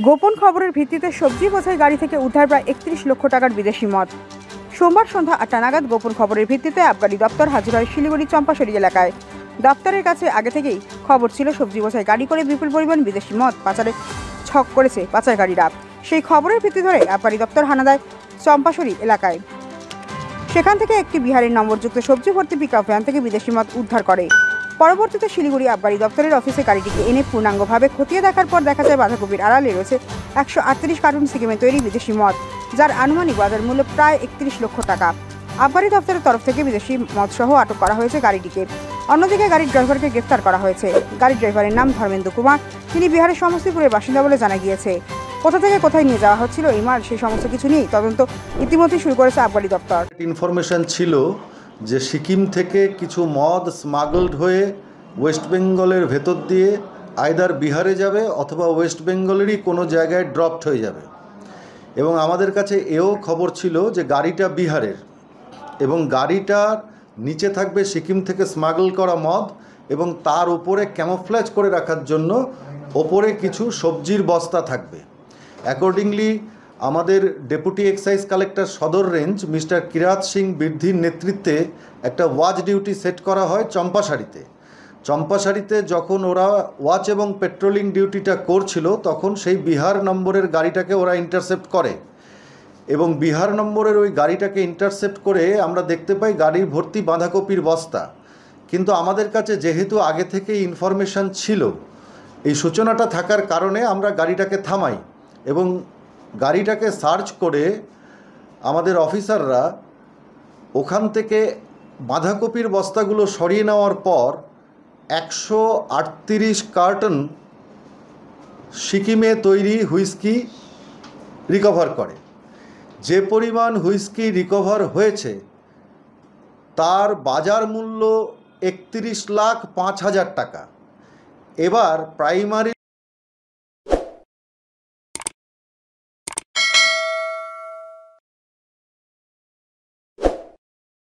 গোপন খবরের ভিত্তিতে সবজি বোঝাই গাড়ি থেকে উদ্ধার প্রায় 31 লক্ষ টাকার বিদেশি মদ। সোমবার সন্ধ্যা 8টা নাগাদ গোপন খবরের ভিত্তিতে আবগারি দপ্তর হাজির হয় শিলিগুড়ি চম্পাশরী এলাকায়। দপ্তরের কাছে আগে থেকেই খবর ছিল সবজি বোঝাই গাড়ি করে বিপুল পরিমাণ বিদেশি মদ পাচারে ছক করেছে পাচারকারীরা। সেই খবরের ভিত্তি ধরে আবগারি দপ্তর হানা দেয় চম্পাশরী এলাকায়। সেখান থেকে একটি বিহারের নম্বরযুক্ত সবজি ভর্তি পিকআপ ভ্যান থেকে বিদেশি মদ উদ্ধার করে। পরবর্তীতে শিলিগুড়ি আবগারি দপ্তরের অফিসে গাড়িটিকে এনে পূর্ণাঙ্গভাবে খতিয়ে দেখার পর দেখা যায় বাঁধাকপির আড়ালে রয়েছে 138 কার্টুন সিকিমে তৈরি বিদেশি মদ, যার আনুমানিক বাজার মূল্য প্রায় 31 লক্ষ টাকা। আবগারি দপ্তরের তরফ থেকে বিদেশি মদসহ আটক করা হয়েছে গাড়িটিকে। অন্যদিকে গাড়ির ড্রাইভারকে গ্রেফতার করা হয়েছে। গাড়ির ড্রাইভারের নাম ধর্মেন্দ্র কুমার, তিনি বিহারের সমস্তিপুরের বাসিন্দা বলে জানা গিয়েছে। কোথা থেকে কোথায় নিয়ে যাওয়া হচ্ছিল এই মাল, সেই সমস্ত কিছু নিয়েই তদন্ত ইতিমধ্যে শুরু করেছে আবগারি দপ্তর। ইনফরমেশন ছিল যে সিকিম থেকে কিছু মদ স্মাগলড হয়ে ওয়েস্ট বেঙ্গলের ভেতর দিয়ে আইদার বিহারে যাবে অথবা ওয়েস্ট বেঙ্গলেরই কোনো জায়গায় ড্রপড হয়ে যাবে, এবং আমাদের কাছে এও খবর ছিল যে গাড়িটা বিহারের এবং গাড়িটার নিচে থাকবে সিকিম থেকে স্মাগল করা মদ, এবং তার উপরে ক্যামোফ্ল্যাজ করে রাখার জন্য ওপরে কিছু সবজির বস্তা থাকবে। অ্যাকর্ডিংলি আমাদের ডেপুটি এক্সাইজ কালেক্টর সদর রেঞ্জ মিস্টার কিরাত সিং বৃদ্ধির নেতৃত্বে একটা ওয়াচ ডিউটি সেট করা হয় চম্পাশাড়িতে। যখন ওরা ওয়াচ এবং পেট্রোলিং ডিউটিটা করছিল তখন সেই বিহার নম্বরের গাড়িটাকে ওরা ইন্টারসেপ্ট করে, এবং বিহার নম্বরের ওই গাড়িটাকে ইন্টারসেপ্ট করে আমরা দেখতে পাই গাড়ির ভর্তি বাঁধাকপির বস্তা। কিন্তু আমাদের কাছে যেহেতু আগে থেকেই ইনফরমেশান ছিল, এই সূচনাটা থাকার কারণে আমরা গাড়িটাকে থামাই এবং গাড়িটাকে সার্চ করে আমাদের অফিসাররা ওখান থেকে বাঁধাকপির বস্তাগুলো সরিয়ে নেওয়ার পর 138 কার্টন সিকিমে তৈরি হুইস্কি রিকভার করে। যে পরিমাণ হুইস্কি রিকভার হয়েছে তার বাজার মূল্য 31,05,000 টাকা। এবার প্রাইমারি